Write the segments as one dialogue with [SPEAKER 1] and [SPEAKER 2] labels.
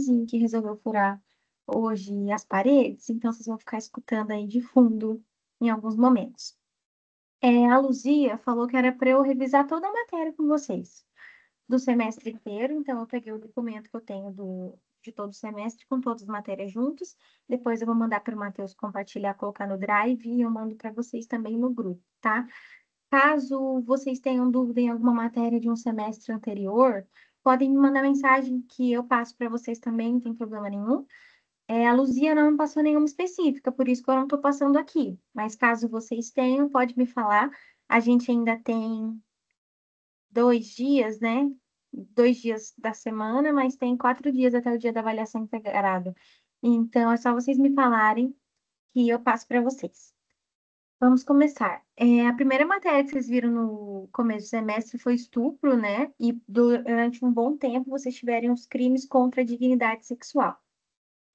[SPEAKER 1] vizinho que resolveu furar hoje as paredes, então vocês vão ficar escutando aí de fundo em alguns momentos. A Luzia falou que era para eu revisar toda a matéria com vocês, do semestre inteiro, então eu peguei o documento que eu tenho de todo o semestre, com todas as matérias juntas. Depois eu vou mandar para o Matheus compartilhar, colocar no Drive, e eu mando para vocês também no grupo, tá? Caso vocês tenham dúvida em alguma matéria de um semestre anterior, podem me mandar mensagem que eu passo para vocês também, não tem problema nenhum. A Luzia não me passou nenhuma específica, por isso que eu não estou passando aqui. Mas caso vocês tenham, pode me falar. A gente ainda tem 2 dias, né? 2 dias da semana, mas tem 4 dias até o dia da avaliação integrada. Então, é só vocês me falarem que eu passo para vocês. Vamos começar. A primeira matéria que vocês viram no começo do semestre foi estupro, né? E durante um bom tempo vocês tiveram os crimes contra a dignidade sexual.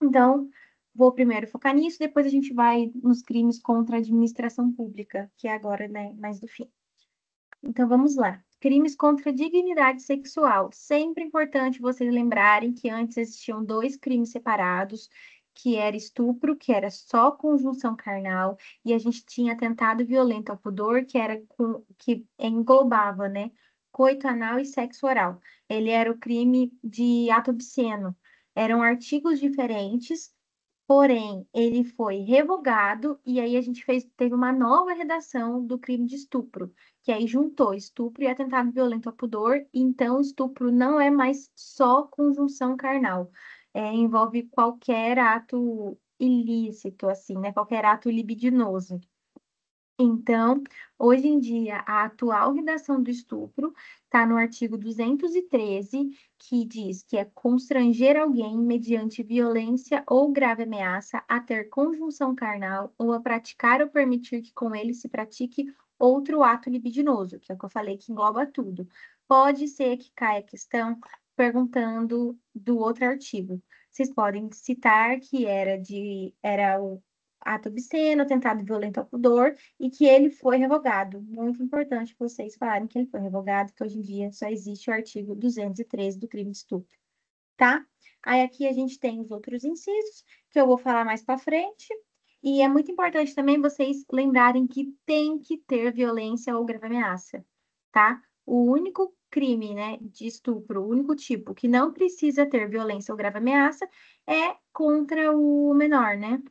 [SPEAKER 1] Então, vou primeiro focar nisso, depois a gente vai nos crimes contra a administração pública, que é agora, né, mais do fim. Então, vamos lá. Crimes contra a dignidade sexual. Sempre importante vocês lembrarem que antes existiam 2 crimes separados, que era estupro, que era só conjunção carnal, e a gente tinha atentado violento ao pudor, que englobava, né, coito anal e sexo oral. Ele era o crime de ato obsceno. Eram artigos diferentes. Porém, ele foi revogado e aí a gente teve uma nova redação do crime de estupro, que aí juntou estupro e atentado violento ao pudor, e então estupro não é mais só conjunção carnal, envolve qualquer ato ilícito, assim, né? Qualquer ato libidinoso. Então, hoje em dia, a atual redação do estupro está no artigo 213, que diz que é constranger alguém mediante violência ou grave ameaça a ter conjunção carnal ou a praticar ou permitir que com ele se pratique outro ato libidinoso, que é o que eu falei que engloba tudo. Pode ser que caia a questão perguntando do outro artigo. Vocês podem citar que era o ato obsceno, atentado violento ao pudor, e que ele foi revogado. Muito importante vocês falarem que ele foi revogado, que hoje em dia só existe o artigo 213 do crime de estupro, tá? Aí aqui a gente tem os outros incisos, que eu vou falar mais para frente. E é muito importante também vocês lembrarem que tem que ter violência ou grave ameaça, tá? O único crime, né, de estupro, o único tipo que não precisa ter violência ou grave ameaça é contra o menor, né?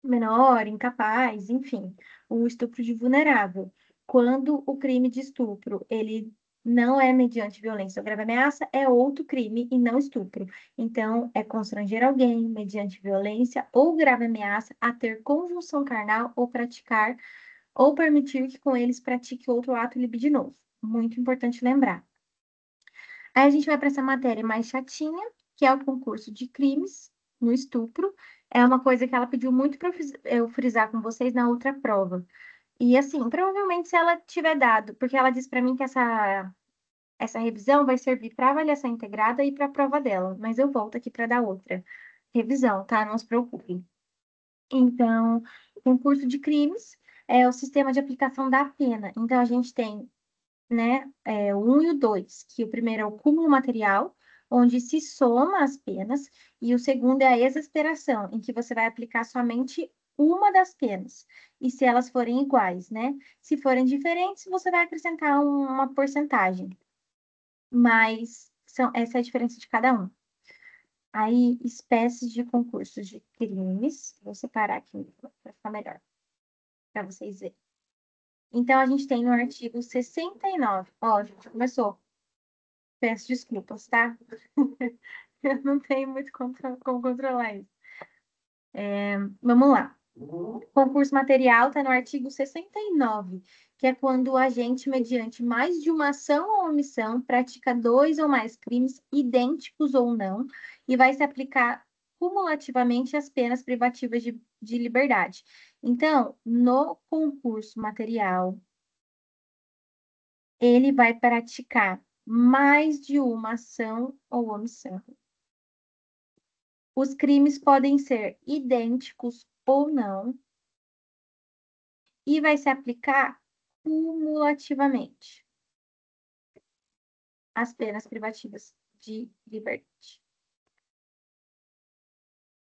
[SPEAKER 1] Menor, incapaz, enfim, o estupro de vulnerável. Quando o crime de estupro, ele não é mediante violência ou grave ameaça, é outro crime e não estupro. Então, é constranger alguém mediante violência ou grave ameaça a ter conjunção carnal ou praticar ou permitir que com eles pratique outro ato libidinoso. Muito importante lembrar. Aí a gente vai para essa matéria mais chatinha, que é o concurso de crimes no estupro. É uma coisa que ela pediu muito para eu frisar com vocês na outra prova. E assim, provavelmente se ela tiver dado, porque ela disse para mim que essa revisão vai servir para avaliação integrada e para a prova dela, mas eu volto aqui para dar outra revisão, tá? Não se preocupem. Então, o concurso de crimes é o sistema de aplicação da pena. Então, a gente tem, né, o 1 e o 2, que o primeiro é o cúmulo material, onde se soma as penas, e o segundo é a exasperação, em que você vai aplicar somente uma das penas, e se elas forem iguais, né? Se forem diferentes, você vai acrescentar uma porcentagem, mas essa é a diferença de cada um. Aí, espécies de concursos de crimes, vou separar aqui para ficar melhor, para vocês verem. Então, a gente tem no artigo 69, ó, a gente começou. Peço desculpas, tá? Eu não tenho muito como controlar isso. Vamos lá. Concurso material está no artigo 69, que é quando o agente, mediante mais de uma ação ou omissão, pratica 2 ou mais crimes, idênticos ou não, e vai se aplicar cumulativamente as penas privativas de liberdade. Então, no concurso material, ele vai praticar mais de uma ação ou omissão. Os crimes podem ser idênticos ou não, e vai se aplicar cumulativamente as penas privativas de liberdade.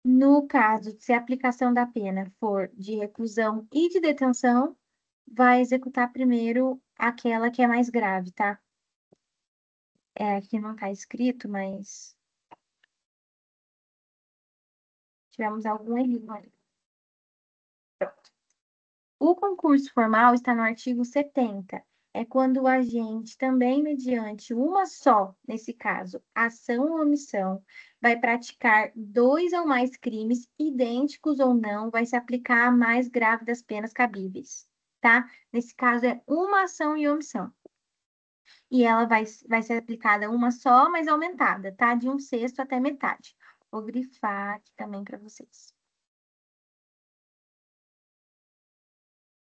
[SPEAKER 1] No caso, se a aplicação da pena for de reclusão e de detenção, vai executar primeiro aquela que é mais grave, tá? É, aqui não está escrito, mas tivemos algum erro ali. Pronto. O concurso formal está no artigo 70. É quando o agente, também mediante uma só, nesse caso, ação ou omissão, vai praticar dois ou mais crimes, idênticos ou não, vai se aplicar a mais grave das penas cabíveis, tá? Nesse caso, é uma ação e omissão. E ela vai ser aplicada uma só, mas aumentada, tá? De um sexto até metade. Vou grifar aqui também para vocês.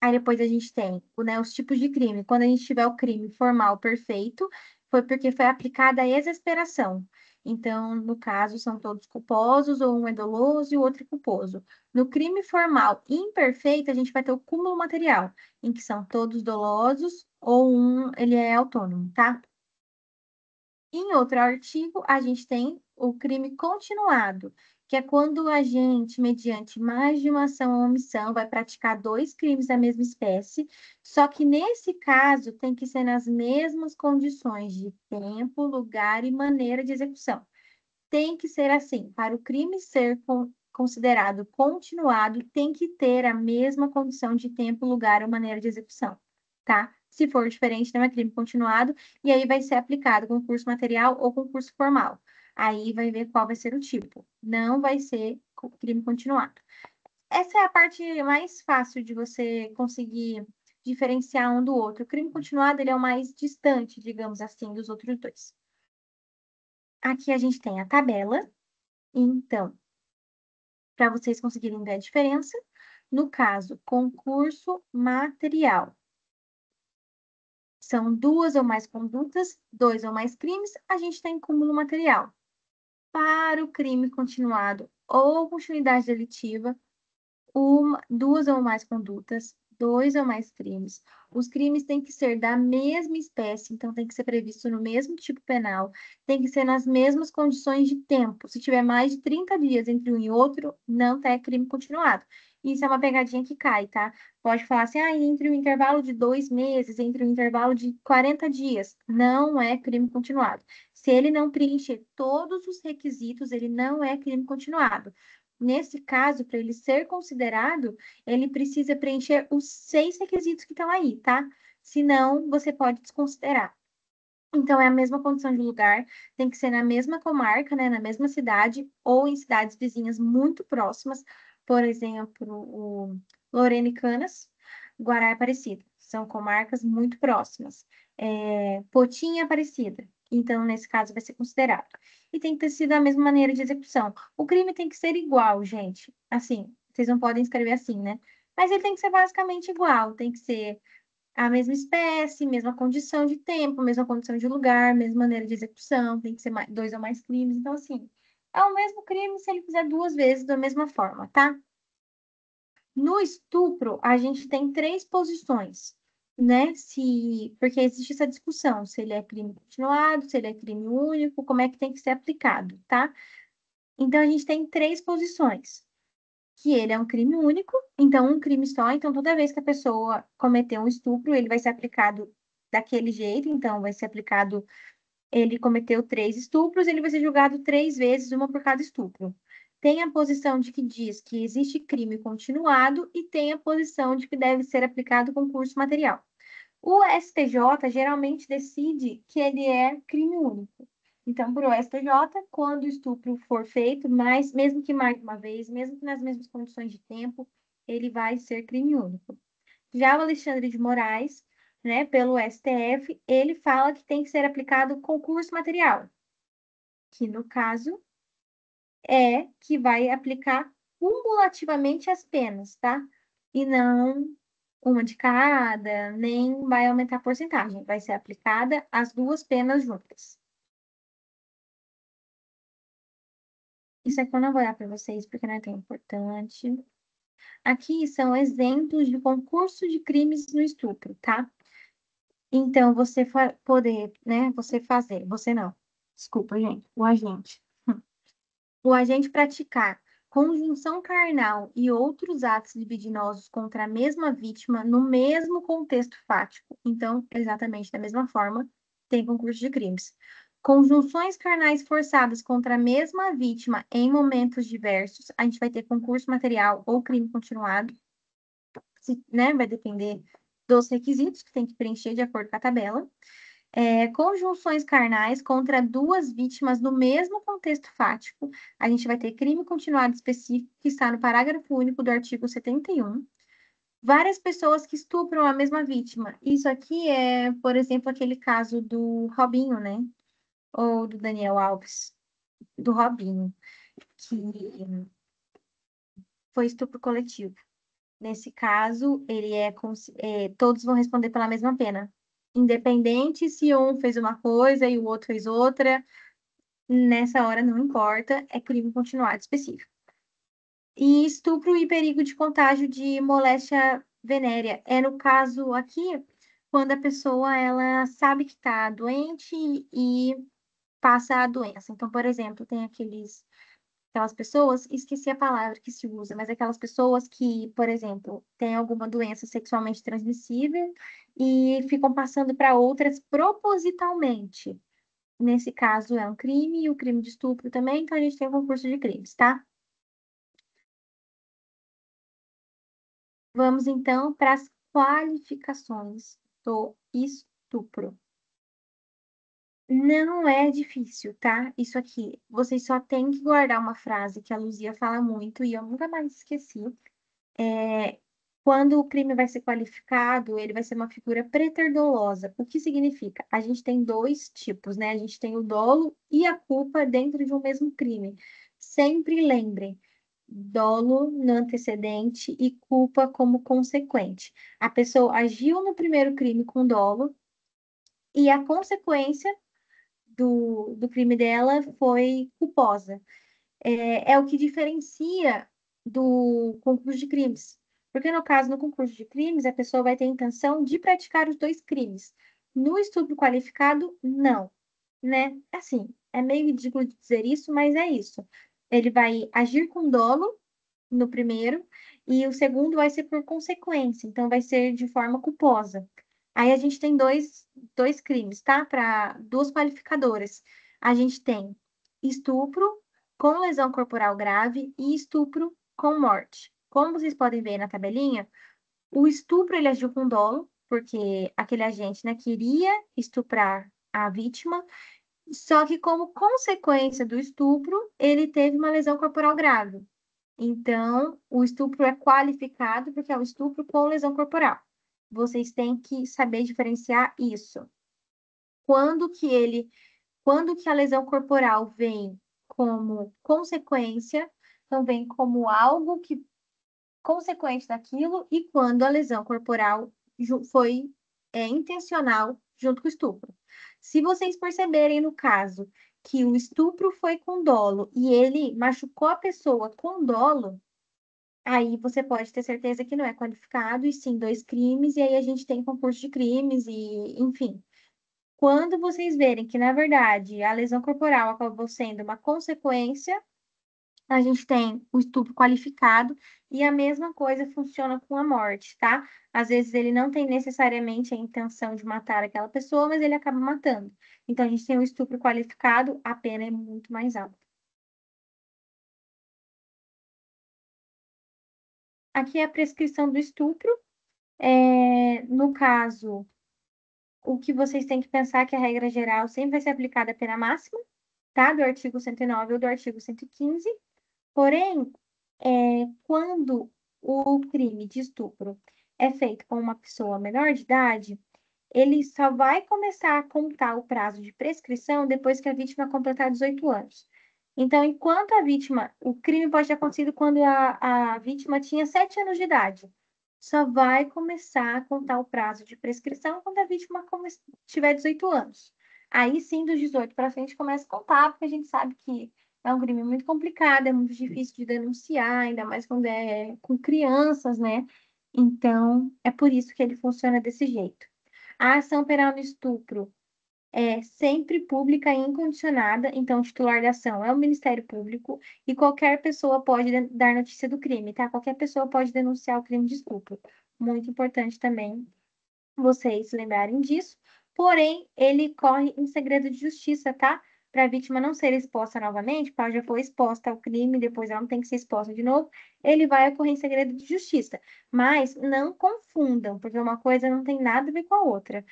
[SPEAKER 1] Aí depois a gente tem, né, os tipos de crime. Quando a gente tiver o crime formal perfeito, foi porque foi aplicada a exasperação. Então, no caso, são todos culposos, ou um é doloso e o outro é culposo. No crime formal imperfeito, a gente vai ter o cúmulo material, em que são todos dolosos ou um ele é autônomo, tá? Em outro artigo, a gente tem o crime continuado, que é quando a gente, mediante mais de uma ação ou omissão, vai praticar dois crimes da mesma espécie, só que nesse caso tem que ser nas mesmas condições de tempo, lugar e maneira de execução. Tem que ser assim, para o crime ser considerado continuado, tem que ter a mesma condição de tempo, lugar ou maneira de execução, tá? Se for diferente, não é crime continuado, e aí vai ser aplicado concurso material ou concurso formal. Aí vai ver qual vai ser o tipo. Não vai ser crime continuado. Essa é a parte mais fácil de você conseguir diferenciar um do outro. O crime continuado, ele é o mais distante, digamos assim, dos outros dois. Aqui a gente tem a tabela. Então, para vocês conseguirem ver a diferença, no caso, concurso material. São duas ou mais condutas, dois ou mais crimes, a gente tem cúmulo material. Para o crime continuado ou continuidade delitiva, duas ou mais condutas, dois ou mais crimes. Os crimes têm que ser da mesma espécie, então tem que ser previsto no mesmo tipo penal, tem que ser nas mesmas condições de tempo. Se tiver mais de 30 dias entre um e outro, não é crime continuado. Isso é uma pegadinha que cai, tá? Pode falar assim, entre o intervalo de 2 meses, entre o intervalo de 40 dias, não é crime continuado. Se ele não preencher todos os requisitos, ele não é crime continuado. Nesse caso, para ele ser considerado, ele precisa preencher os 6 requisitos que estão aí, tá? Senão, você pode desconsiderar. Então, é a mesma condição de lugar, tem que ser na mesma comarca, né, na mesma cidade, ou em cidades vizinhas muito próximas, por exemplo, o Lorena e Canas, Guará e Aparecida, são comarcas muito próximas. Potinha e Aparecida, então, nesse caso, vai ser considerado. E tem que ter sido a mesma maneira de execução. O crime tem que ser igual, gente. Assim, vocês não podem escrever assim, né? Mas ele tem que ser basicamente igual, tem que ser a mesma espécie, mesma condição de tempo, mesma condição de lugar, mesma maneira de execução, tem que ser dois ou mais crimes. Então, assim, é o mesmo crime se ele fizer duas vezes da mesma forma, tá? No estupro, a gente tem três posições, né? Porque existe essa discussão, se ele é crime continuado, se ele é crime único, como é que tem que ser aplicado, tá? Então, a gente tem três posições. Que ele é um crime único, então um crime só, então toda vez que a pessoa cometer um estupro, ele vai ser aplicado daquele jeito, então vai ser aplicado, ele cometeu 3 estupros, ele vai ser julgado 3 vezes, uma por cada estupro. Tem a posição de que diz que existe crime continuado e tem a posição de que deve ser aplicado concurso material. O STJ geralmente decide que ele é crime único. Então, para o STJ, quando o estupro for feito, mas mesmo que mais de uma vez, mesmo que nas mesmas condições de tempo, ele vai ser crime único. Já o Alexandre de Moraes, né, pelo STF, ele fala que tem que ser aplicado concurso material, que no caso é que vai aplicar cumulativamente as penas, tá? E não uma de cada, nem vai aumentar a porcentagem, vai ser aplicada as duas penas juntas. Isso aqui eu não vou olhar para vocês porque não é tão importante. Aqui são exemplos de concurso de crimes no estupro, tá? Então, você poder, né? Você fazer, você não. Desculpa, gente, o agente. O agente praticar conjunção carnal e outros atos libidinosos contra a mesma vítima no mesmo contexto fático. Então, exatamente da mesma forma, tem concurso de crimes. Conjunções carnais forçadas contra a mesma vítima em momentos diversos, a gente vai ter concurso material ou crime continuado, né? Vai depender dos requisitos que tem que preencher de acordo com a tabela. Conjunções carnais contra duas vítimas no mesmo contexto fático, a gente vai ter crime continuado específico, que está no parágrafo único do artigo 71. Várias pessoas que estupram a mesma vítima. Isso aqui é, por exemplo, aquele caso do Robinho, né? Ou do Daniel Alves, do Robinho, que foi estupro coletivo. Nesse caso, todos vão responder pela mesma pena. Independente se um fez uma coisa e o outro fez outra, nessa hora não importa, é crime continuado específico. E estupro e perigo de contágio de moléstia venérea. É no caso aqui, quando a pessoa ela sabe que está doente e passa a doença. Então, por exemplo, tem aquelas pessoas, esqueci a palavra que se usa, mas aquelas pessoas que, por exemplo, têm alguma doença sexualmente transmissível e ficam passando para outras propositalmente. Nesse caso, é um crime, e o crime de estupro também, então a gente tem um concurso de crimes, tá? Vamos então para as qualificações do estupro. Não é difícil, tá? Isso aqui. Vocês só têm que guardar uma frase que a Luzia fala muito e eu nunca mais esqueci. É, quando o crime vai ser qualificado, ele vai ser uma figura preterdolosa. O que significa? A gente tem dois tipos, né? A gente tem o dolo e a culpa dentro de um mesmo crime. Sempre lembrem, dolo no antecedente e culpa como consequente. A pessoa agiu no primeiro crime com dolo e a consequência do crime dela foi culposa. É o que diferencia do concurso de crimes. Porque, no caso, no concurso de crimes, a pessoa vai ter a intenção de praticar os dois crimes. No estupro qualificado, não, né? Assim, é meio ridículo de dizer isso, mas é isso. Ele vai agir com dolo no primeiro, e o segundo vai ser por consequência, então vai ser de forma culposa. Aí a gente tem dois crimes, tá? Para duas qualificadoras. A gente tem estupro com lesão corporal grave e estupro com morte. Como vocês podem ver na tabelinha, o estupro ele agiu com dolo, porque aquele agente, né, queria estuprar a vítima, só que como consequência do estupro, ele teve uma lesão corporal grave. Então, o estupro é qualificado porque é o estupro com lesão corporal. Vocês têm que saber diferenciar isso. Quando que ele, quando que a lesão corporal vem como consequência, então vem como algo que consequente daquilo, e quando a lesão corporal foi intencional junto com o estupro. Se vocês perceberem no caso que o estupro foi com dolo e ele machucou a pessoa com dolo, aí você pode ter certeza que não é qualificado, e sim dois crimes, e aí a gente tem concurso de crimes, e enfim. Quando vocês verem que, na verdade, a lesão corporal acabou sendo uma consequência, a gente tem o estupro qualificado, e a mesma coisa funciona com a morte, tá? Às vezes ele não tem necessariamente a intenção de matar aquela pessoa, mas ele acaba matando. Então a gente tem o estupro qualificado, a pena é muito mais alta. Aqui é a prescrição do estupro. No caso, o que vocês têm que pensar é que a regra geral sempre vai ser aplicada a pena máxima, tá? Do artigo 109 ou do artigo 115. Porém, quando o crime de estupro é feito com uma pessoa menor de idade, ele só vai começar a contar o prazo de prescrição depois que a vítima completar 18 anos. Então, enquanto o crime pode ter acontecido quando a vítima tinha 7 anos de idade, só vai começar a contar o prazo de prescrição quando a vítima tiver 18 anos. Aí sim, dos 18 para frente, começa a contar, porque a gente sabe que é um crime muito complicado, é muito difícil de denunciar, ainda mais quando é com crianças, né? Então, é por isso que ele funciona desse jeito. A ação penal no estupro, é sempre pública e incondicionada, então o titular da ação é o Ministério Público e qualquer pessoa pode dar notícia do crime, tá? Qualquer pessoa pode denunciar o crime de estupro. Muito importante também vocês lembrarem disso. Porém, ele corre em segredo de justiça, tá? Para a vítima não ser exposta novamente, porque ela já foi exposta ao crime, depois ela não tem que ser exposta de novo, ele vai ocorrer em segredo de justiça. Mas não confundam, porque uma coisa não tem nada a ver com a outra.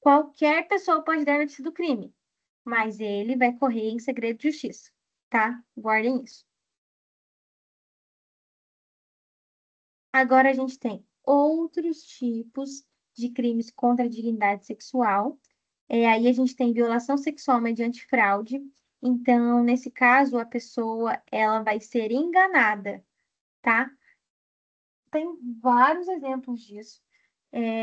[SPEAKER 1] Qualquer pessoa pode dar notícia do crime, mas ele vai correr em segredo de justiça, tá? Guardem isso. Agora a gente tem outros tipos de crimes contra a dignidade sexual. Aí a gente tem violação sexual mediante fraude. Então, nesse caso, a pessoa ela vai ser enganada, tá? Tem vários exemplos disso.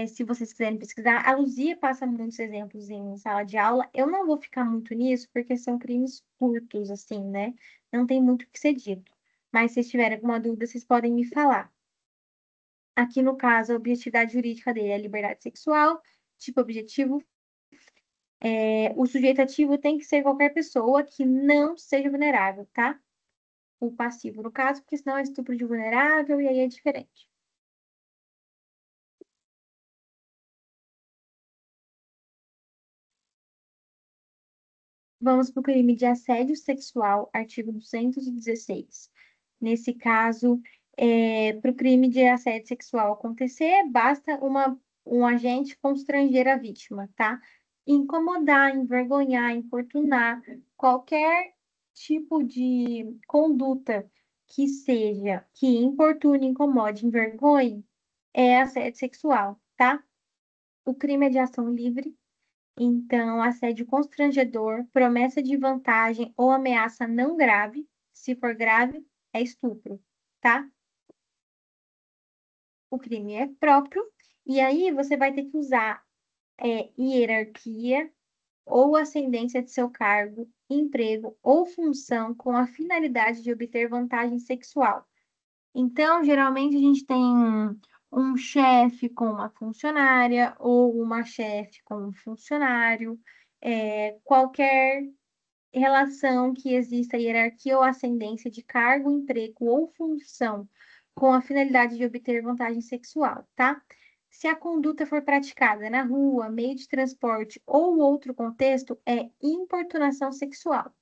[SPEAKER 1] Se vocês quiserem pesquisar, a Luzia passa muitos exemplos em sala de aula. Eu não vou ficar muito nisso, porque são crimes curtos, assim, né? Não tem muito o que ser dito. Mas se vocês tiverem alguma dúvida, vocês podem me falar. Aqui, no caso, a objetividade jurídica dele é a liberdade sexual, tipo objetivo. O sujeito ativo tem que ser qualquer pessoa que não seja vulnerável, tá? O passivo, no caso, porque senão é estupro de vulnerável e aí é diferente. Vamos para o crime de assédio sexual, artigo 216. Nesse caso, para o crime de assédio sexual acontecer, basta um agente constranger a vítima, tá? Incomodar, envergonhar, importunar, qualquer tipo de conduta que seja, que importune, incomode, envergonhe, é assédio sexual, tá? O crime é de ação livre. Então, assédio constrangedor, promessa de vantagem ou ameaça não grave. Se for grave, é estupro, tá? O crime é próprio. E aí você vai ter que usar hierarquia ou ascendência de seu cargo, emprego ou função com a finalidade de obter vantagem sexual. Então, geralmente a gente tem um chefe com uma funcionária ou uma chefe com um funcionário, qualquer relação que exista hierarquia ou ascendência de cargo, emprego ou função com a finalidade de obter vantagem sexual, tá? Se a conduta for praticada na rua, meio de transporte ou outro contexto, é importunação sexual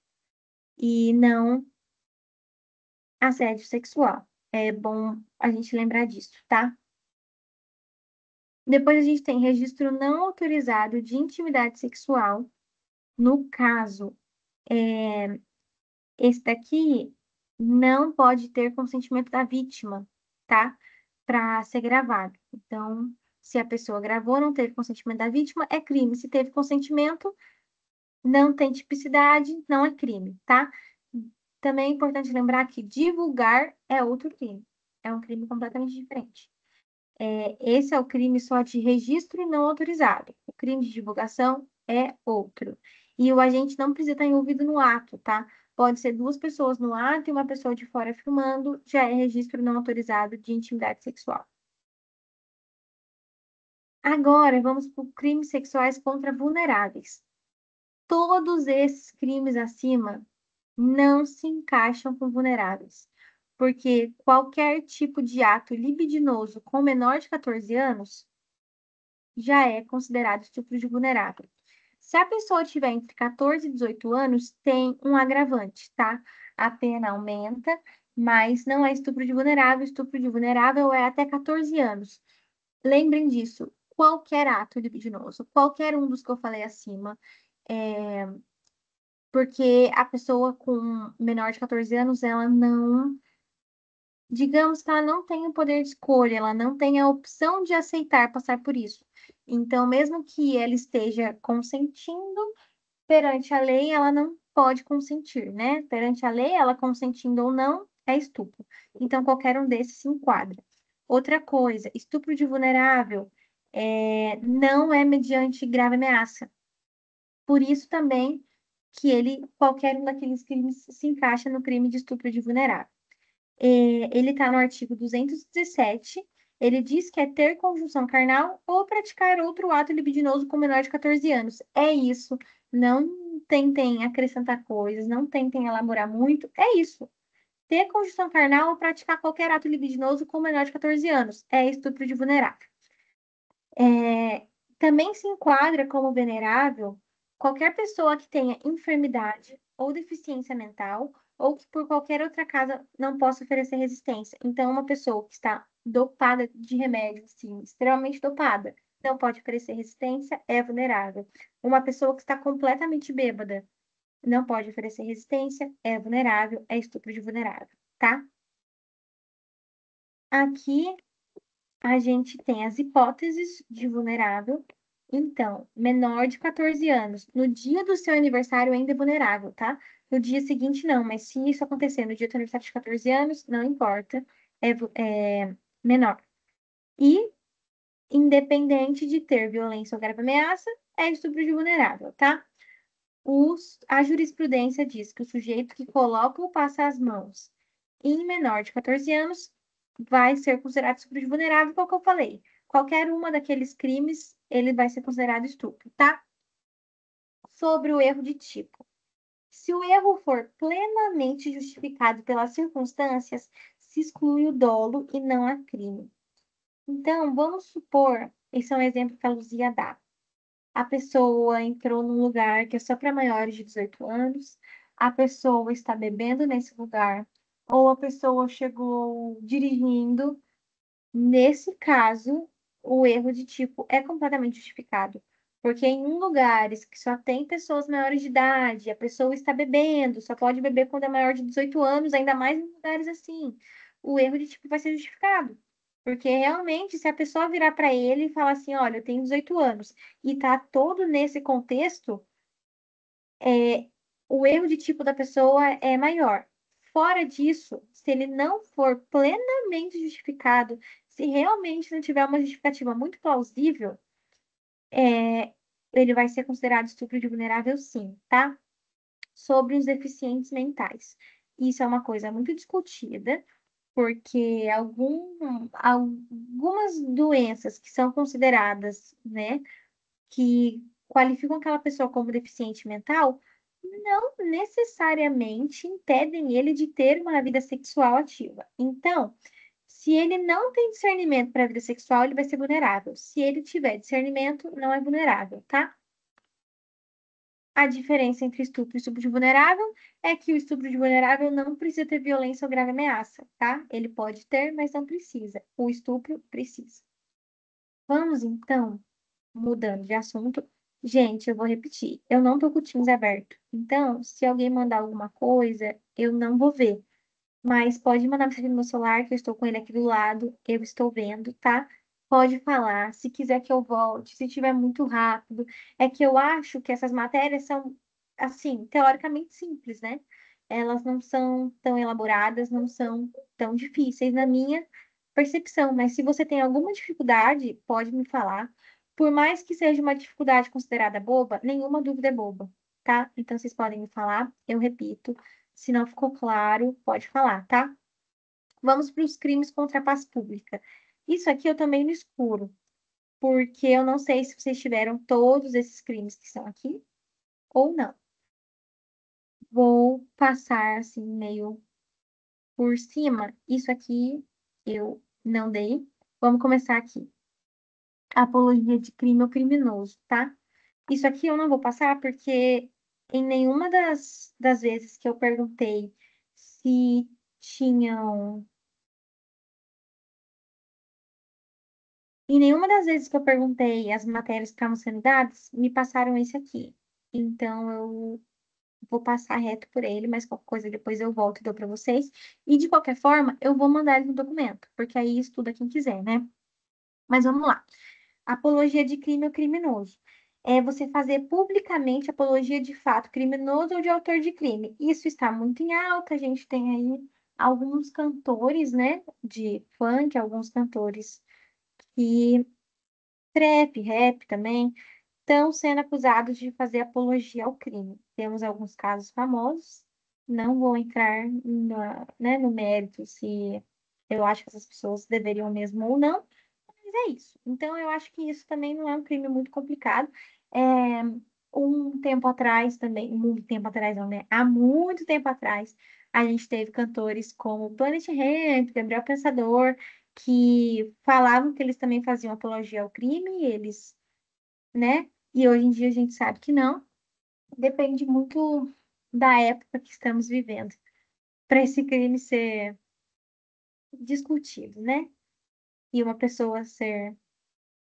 [SPEAKER 1] e não assédio sexual. É bom a gente lembrar disso, tá? Depois a gente tem registro não autorizado de intimidade sexual. No caso, esse daqui não pode ter consentimento da vítima, tá? Para ser gravado. Então, se a pessoa gravou, não teve consentimento da vítima, é crime. Se teve consentimento, não tem tipicidade, não é crime, tá? Também é importante lembrar que divulgar é outro crime. É um crime completamente diferente. Esse é o crime só de registro não autorizado. O crime de divulgação é outro. E o agente não precisa estar envolvido no ato, tá? Pode ser duas pessoas no ato e uma pessoa de fora filmando, já é registro não autorizado de intimidade sexual. Agora, vamos para crimes sexuais contra vulneráveis. Todos esses crimes acima não se encaixam com vulneráveis, porque qualquer tipo de ato libidinoso com menor de 14 anos já é considerado estupro de vulnerável. Se a pessoa tiver entre 14 e 18 anos, tem um agravante, tá? A pena aumenta, mas não é estupro de vulnerável. Estupro de vulnerável é até 14 anos. Lembrem disso. Qualquer ato libidinoso, qualquer um dos que eu falei acima, porque a pessoa com menor de 14 anos, ela não, digamos que ela não tem o poder de escolha, ela não tem a opção de aceitar passar por isso. Então, mesmo que ela esteja consentindo, perante a lei, ela não pode consentir, né? Perante a lei, ela consentindo ou não, é estupro. Então, qualquer um desses se enquadra. Outra coisa, estupro de vulnerável não é mediante grave ameaça. Por isso também que qualquer um daqueles crimes se encaixa no crime de estupro de vulnerável. Ele está no artigo 217 Ele diz que é ter conjunção carnal ou praticar outro ato libidinoso com menor de 14 anos. É isso. Não tentem acrescentar coisas, não tentem elaborar muito. É isso. Ter conjunção carnal ou praticar qualquer ato libidinoso com menor de 14 anos. É estupro de vulnerável. É, também se enquadra como venerável qualquer pessoa que tenha enfermidade ou deficiência mental ou que por qualquer outra causa não possa oferecer resistência. Então, uma pessoa que está dopada de remédio, sim, extremamente dopada, não pode oferecer resistência, é vulnerável. Uma pessoa que está completamente bêbada, não pode oferecer resistência, é vulnerável, é estupro de vulnerável, tá? Aqui a gente tem as hipóteses de vulnerável. Então, menor de 14 anos, no dia do seu aniversário ainda é vulnerável, tá? No dia seguinte, não, mas se isso acontecer no dia do seu aniversário de 14 anos, não importa, é menor. E, independente de ter violência ou grave ameaça, é estupro de vulnerável, tá? A jurisprudência diz que o sujeito que coloca ou passa as mãos em menor de 14 anos vai ser considerado estupro de vulnerável, como eu falei. Qualquer uma daqueles crimes, ele vai ser considerado estupro, tá? Sobre o erro de tipo. Se o erro for plenamente justificado pelas circunstâncias, se exclui o dolo e não a crime. Então, vamos supor, esse é um exemplo que a Luzia dá. A pessoa entrou num lugar que é só para maiores de 18 anos, a pessoa está bebendo nesse lugar, ou a pessoa chegou dirigindo. Nesse caso, o erro de tipo é completamente justificado. Porque em lugares que só tem pessoas maiores de idade, a pessoa está bebendo, só pode beber quando é maior de 18 anos, ainda mais em lugares assim, o erro de tipo vai ser justificado. Porque realmente, se a pessoa virar para ele e falar assim: olha, eu tenho 18 anos, e tá todo nesse contexto, o erro de tipo da pessoa é maior. Fora disso, se ele não for plenamente justificado, se realmente não tiver uma justificativa muito plausível, é, ele vai ser considerado estupro de vulnerável, sim, tá? Sobre os deficientes mentais. Isso é uma coisa muito discutida, porque algumas doenças que são consideradas, né, que qualificam aquela pessoa como deficiente mental, não necessariamente impedem ele de ter uma vida sexual ativa. Então, se ele não tem discernimento para a vida sexual, ele vai ser vulnerável. Se ele tiver discernimento, não é vulnerável, tá? A diferença entre estupro e estupro de vulnerável é que o estupro de vulnerável não precisa ter violência ou grave ameaça, tá? Ele pode ter, mas não precisa. O estupro precisa. Vamos então mudando de assunto. Gente, eu vou repetir. Eu não tô com o Teams aberto. Então, se alguém mandar alguma coisa, eu não vou ver. Mas pode mandar mensagem no meu celular, que eu estou com ele aqui do lado. Eu estou vendo, tá? Pode falar. Se quiser que eu volte, se tiver muito rápido. É que eu acho que essas matérias são, assim, teoricamente simples, né? Elas não são tão elaboradas, não são tão difíceis na minha percepção. Mas se você tem alguma dificuldade, pode me falar. Por mais que seja uma dificuldade considerada boba, nenhuma dúvida é boba, tá? Então vocês podem me falar, eu repito. Se não ficou claro, pode falar, tá? Vamos para os crimes contra a paz pública. Isso aqui eu também no escuro, porque eu não sei se vocês tiveram todos esses crimes que estão aqui ou não. Vou passar assim meio por cima. Isso aqui eu não dei. Vamos começar aqui. Apologia de crime ou criminoso, tá? Isso aqui eu não vou passar porque em nenhuma das vezes que eu perguntei se tinham. Em nenhuma das vezes que eu perguntei as matérias que estavam sendo dadas, me passaram esse aqui. Então eu vou passar reto por ele, mas qualquer coisa depois eu volto e dou para vocês. E de qualquer forma, eu vou mandar ele no documento, porque aí estuda quem quiser, né? Mas vamos lá. Apologia de crime ou criminoso. É você fazer publicamente apologia de fato criminoso ou de autor de crime. Isso está muito em alta. A gente tem aí alguns cantores, né, de funk, alguns cantores que trap, rap também, estão sendo acusados de fazer apologia ao crime. Temos alguns casos famosos. Não vou entrar no mérito se eu acho que essas pessoas deveriam mesmo ou não, mas é isso. Então, eu acho que isso também não é um crime muito complicado. É, um tempo atrás também, muito tempo atrás não, né? Há muito tempo atrás, a gente teve cantores como Planet Hemp, Gabriel Pensador, que falavam que eles também faziam apologia ao crime, eles, né? E hoje em dia a gente sabe que não. Depende muito da época que estamos vivendo para esse crime ser discutido, né? E uma pessoa ser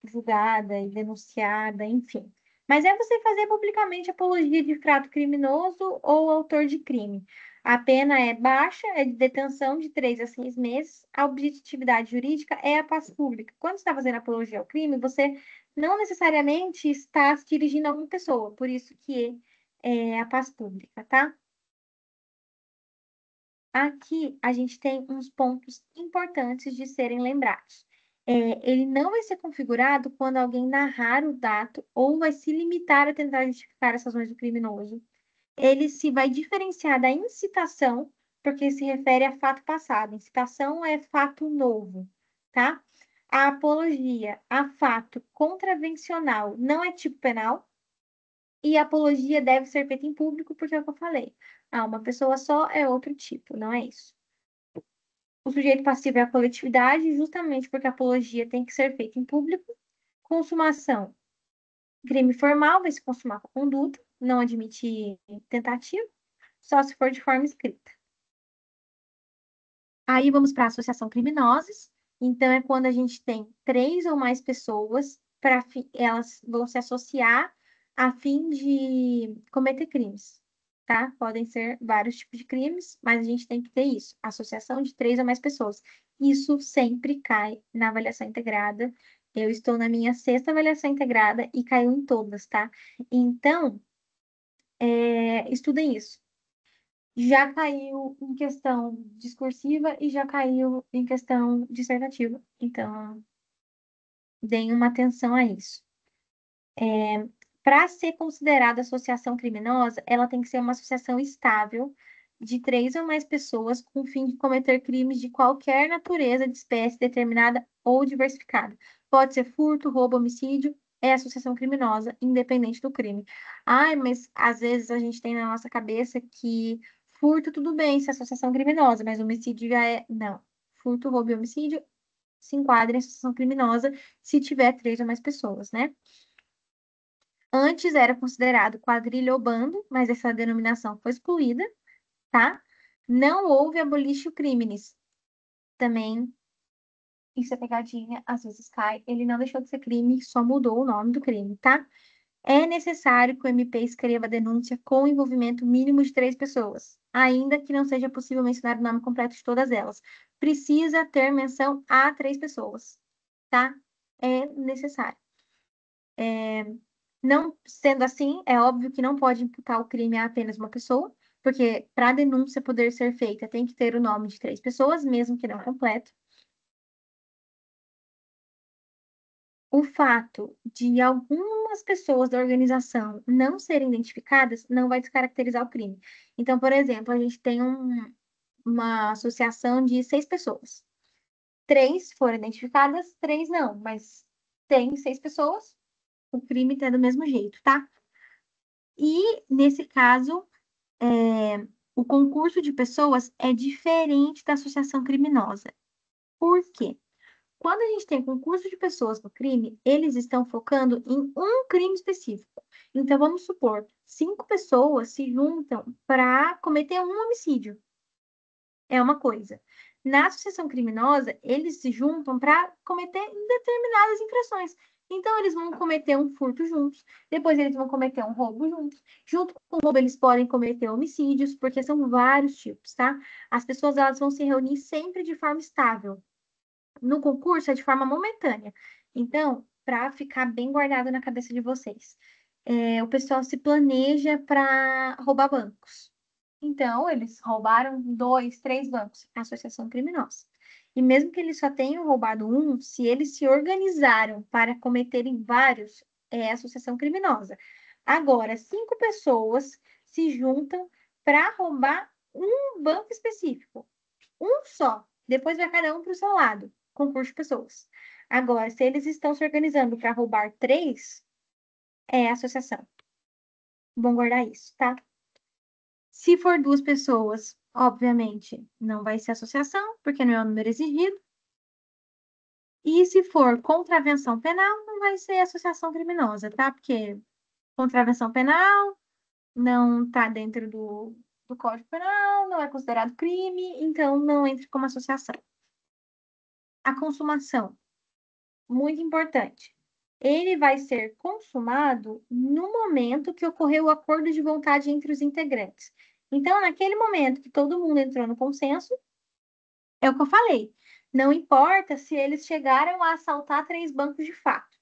[SPEAKER 1] julgada e denunciada, enfim. Mas é você fazer publicamente apologia de fato criminoso ou autor de crime. A pena é baixa, é de detenção de 3 a 6 meses. A objetividade jurídica é a paz pública. Quando você está fazendo apologia ao crime, você não necessariamente está se dirigindo a uma pessoa, por isso que é a paz pública, tá? Aqui a gente tem uns pontos importantes de serem lembrados. Ele não vai ser configurado quando alguém narrar o dado ou vai se limitar a tentar justificar as ações do criminoso. Ele se vai diferenciar da incitação, porque se refere a fato passado. Incitação é fato novo, tá? A apologia a fato contravencional não é tipo penal e a apologia deve ser feita em público, porque é o que eu falei. Ah, uma pessoa só é outro tipo, não é isso. O sujeito passivo é a coletividade, justamente porque a apologia tem que ser feita em público. Consumação. Crime formal vai se consumar com conduta, não admite tentativa, só se for de forma escrita. Aí vamos para a associação criminosas. Então, é quando a gente tem 3 ou mais pessoas, elas vão se associar a fim de cometer crimes, tá? Podem ser vários tipos de crimes, mas a gente tem que ter isso, associação de 3 ou mais pessoas. Isso sempre cai na avaliação integrada. Eu estou na minha sexta avaliação integrada e caiu em todas, tá? Então, estudem isso. Já caiu em questão discursiva e já caiu em questão dissertativa. Então, deem uma atenção a isso. Para ser considerada associação criminosa, ela tem que ser uma associação estável de 3 ou mais pessoas com o fim de cometer crimes de qualquer natureza, de espécie determinada ou diversificada. Pode ser furto, roubo, homicídio, é associação criminosa, independente do crime. Ai, mas às vezes a gente tem na nossa cabeça que furto tudo bem, se é associação criminosa, mas homicídio já é. Não. Furto, roubo e homicídio se enquadram em associação criminosa se tiver 3 ou mais pessoas, né? Antes era considerado quadrilha ou bando, mas essa denominação foi excluída, tá? Não houve abolisho crimes. Também, isso é pegadinha, às vezes cai. Ele não deixou de ser crime, só mudou o nome do crime, tá? É necessário que o MP escreva a denúncia com envolvimento mínimo de 3 pessoas, ainda que não seja possível mencionar o nome completo de todas elas. Precisa ter menção a 3 pessoas, tá? É necessário. Não sendo assim, é óbvio que não pode imputar o crime a apenas uma pessoa, porque para a denúncia poder ser feita tem que ter o nome de 3 pessoas, mesmo que não completo. O fato de algumas pessoas da organização não serem identificadas não vai descaracterizar o crime. Então, por exemplo, a gente tem uma associação de 6 pessoas. 3 foram identificadas, 3 não, mas tem 6 pessoas, o crime está do mesmo jeito, tá? E, nesse caso, o concurso de pessoas é diferente da associação criminosa. Por quê? Quando a gente tem concurso de pessoas no crime, eles estão focando em um crime específico. Então, vamos supor, 5 pessoas se juntam para cometer um homicídio. É uma coisa. Na associação criminosa, eles se juntam para cometer determinadas infrações. Então, eles vão cometer um furto juntos, depois eles vão cometer um roubo juntos. Junto com o roubo, eles podem cometer homicídios, porque são vários tipos, tá? As pessoas elas vão se reunir sempre de forma estável. No concurso, é de forma momentânea. Então, para ficar bem guardado na cabeça de vocês, o pessoal se planeja para roubar bancos. Então, eles roubaram 2, 3 bancos, é associação criminosa. E mesmo que eles só tenham roubado um, se eles se organizaram para cometerem vários, é associação criminosa. Agora, 5 pessoas se juntam para roubar um banco específico, um só. Depois vai cada um para o seu lado, concurso de pessoas. Agora, se eles estão se organizando para roubar 3, é associação. Vamos guardar isso, tá? Se for 2 pessoas, obviamente, não vai ser associação, porque não é o número exigido. E se for contravenção penal, não vai ser associação criminosa, tá? Porque contravenção penal não está dentro do Código Penal, não é considerado crime, então não entra como associação. A consumação, muito importante. Ele vai ser consumado no momento que ocorreu o acordo de vontade entre os integrantes. Então, naquele momento que todo mundo entrou no consenso, é o que eu falei. Não importa se eles chegaram a assaltar 3 bancos de fato.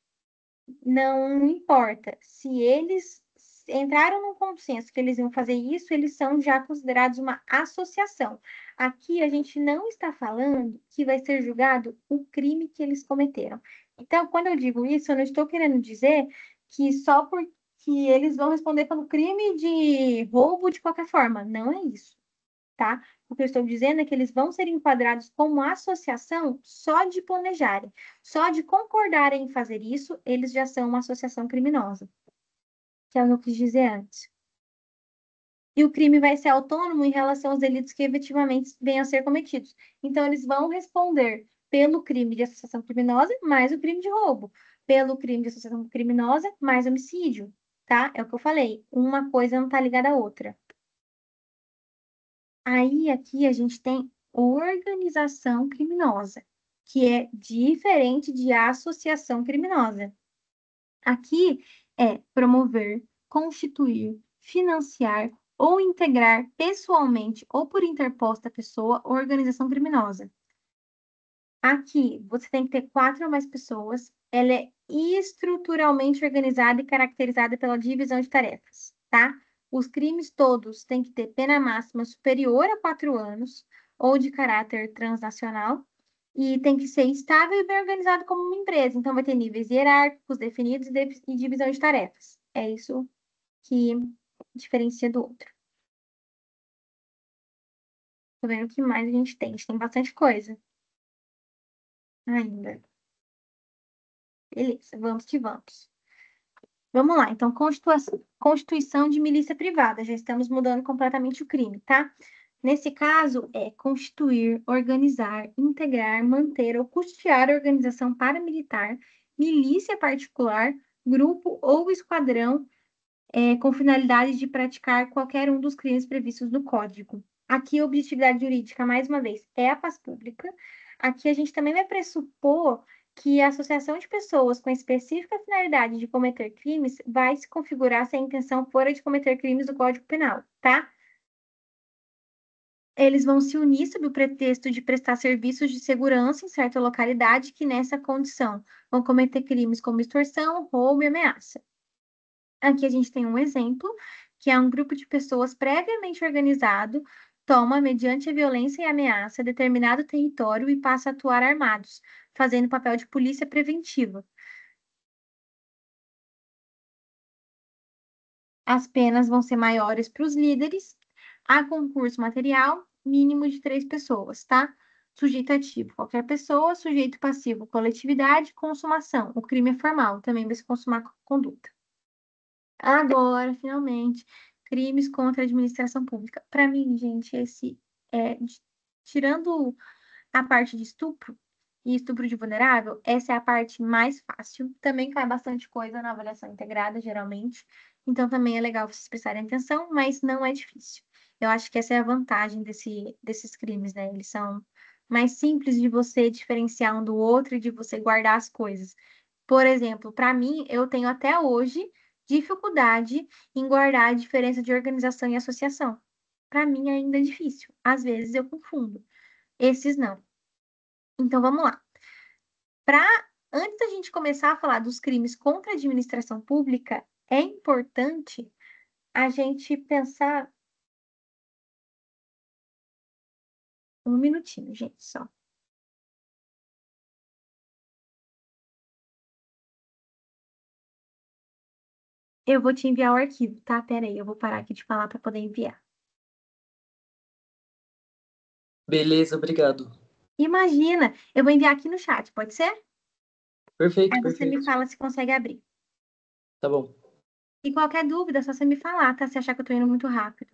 [SPEAKER 1] Não importa. Se eles entraram num consenso que eles iam fazer isso, eles são já considerados uma associação. Aqui a gente não está falando que vai ser julgado o crime que eles cometeram. Então, quando eu digo isso, eu não estou querendo dizer que só porque eles vão responder pelo crime de roubo de qualquer forma. Não é isso, tá? O que eu estou dizendo é que eles vão ser enquadrados como associação só de planejarem, só de concordarem em fazer isso, eles já são uma associação criminosa, que é o que eu quis dizer antes. E o crime vai ser autônomo em relação aos delitos que efetivamente venham a ser cometidos. Então, eles vão responder pelo crime de associação criminosa mais o crime de roubo, pelo crime de associação criminosa mais homicídio, tá? É o que eu falei, uma coisa não está ligada à outra. Aí aqui a gente tem organização criminosa, que é diferente de associação criminosa. Aqui é promover, constituir, financiar ou integrar pessoalmente ou por interposta pessoa organização criminosa. Aqui você tem que ter 4 ou mais pessoas. Ela é estruturalmente organizada e caracterizada pela divisão de tarefas, tá? Os crimes todos têm que ter pena máxima superior a 4 anos ou de caráter transnacional e tem que ser estável e bem organizado como uma empresa. Então, vai ter níveis hierárquicos definidos e divisão de tarefas. É isso que diferencia do outro. Tô vendo o que mais a gente tem. A gente tem bastante coisa ainda. Beleza, vamos que vamos. Vamos lá, então, constituição de milícia privada. Já estamos mudando completamente o crime, tá? Nesse caso, é constituir, organizar, integrar, manter ou custear organização paramilitar, milícia particular, grupo ou esquadrão com finalidade de praticar qualquer um dos crimes previstos no Código. Aqui, a objetividade jurídica, mais uma vez, é a paz pública. Aqui, a gente também vai pressupor que a associação de pessoas com específica finalidade de cometer crimes vai se configurar se a intenção for a de cometer crimes do Código Penal, tá? Eles vão se unir sob o pretexto de prestar serviços de segurança em certa localidade que, nessa condição, vão cometer crimes como extorsão, roubo e ameaça. Aqui a gente tem um exemplo, que é um grupo de pessoas previamente organizado, toma, mediante a violência e ameaça, determinado território e passa a atuar armados, fazendo papel de polícia preventiva. As penas vão ser maiores para os líderes, há concurso material, mínimo de 3 pessoas, tá? Sujeito ativo, qualquer pessoa, sujeito passivo, coletividade, consumação. O crime é formal, também vai se consumar conduta. Agora, finalmente, crimes contra a administração pública. Para mim, gente, esse é, tirando a parte de estupro e estupro de vulnerável, essa é a parte mais fácil. Também cai bastante coisa na avaliação integrada, geralmente. Então, também é legal vocês prestarem atenção, mas não é difícil. Eu acho que essa é a vantagem desses crimes, né? Eles são mais simples de você diferenciar um do outro e de você guardar as coisas. Por exemplo, para mim, eu tenho até hoje dificuldade em guardar a diferença de organização e associação. Para mim ainda é difícil. Às vezes eu confundo. Esses não. Então vamos lá. Antes da gente começar a falar dos crimes contra a administração pública, é importante a gente pensar um minutinho, gente, só. Eu vou te enviar o arquivo, tá? Pera aí, eu vou parar aqui de falar para poder enviar.
[SPEAKER 2] Beleza, obrigado.
[SPEAKER 1] Imagina, eu vou enviar aqui no chat, pode ser?
[SPEAKER 2] Perfeito,
[SPEAKER 1] Aí você me
[SPEAKER 2] perfeito.
[SPEAKER 1] fala se consegue abrir.
[SPEAKER 2] Tá bom.
[SPEAKER 1] E qualquer dúvida, é só você me falar, tá? Se achar que eu tô indo muito rápido.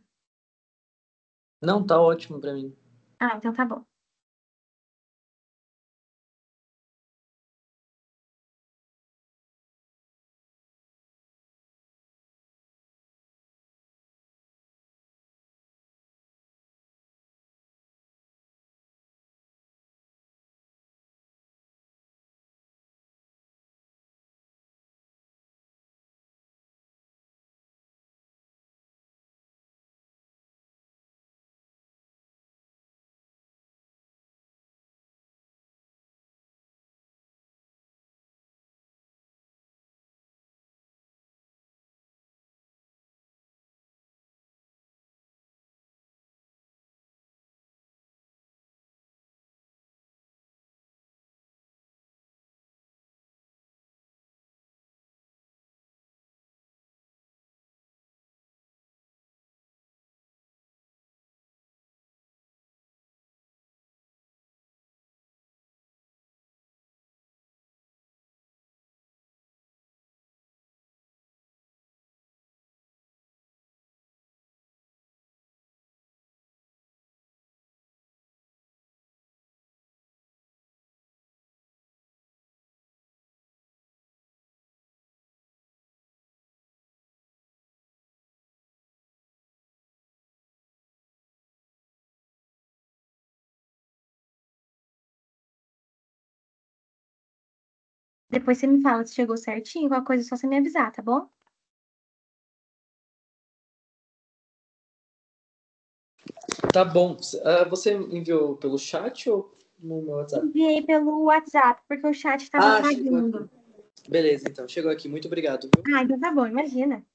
[SPEAKER 2] Não, tá ótimo pra mim.
[SPEAKER 1] Ah, então tá bom. Depois você me fala se chegou certinho, qualquer coisa é só você me avisar, tá bom?
[SPEAKER 2] Tá bom. Você enviou pelo chat ou no meu WhatsApp?
[SPEAKER 1] Enviei pelo WhatsApp, porque o chat estava
[SPEAKER 2] Ah, chegou aqui.
[SPEAKER 1] travando.
[SPEAKER 2] Beleza, então. Chegou aqui. Muito obrigado, viu?
[SPEAKER 1] Ah, então tá bom, imagina.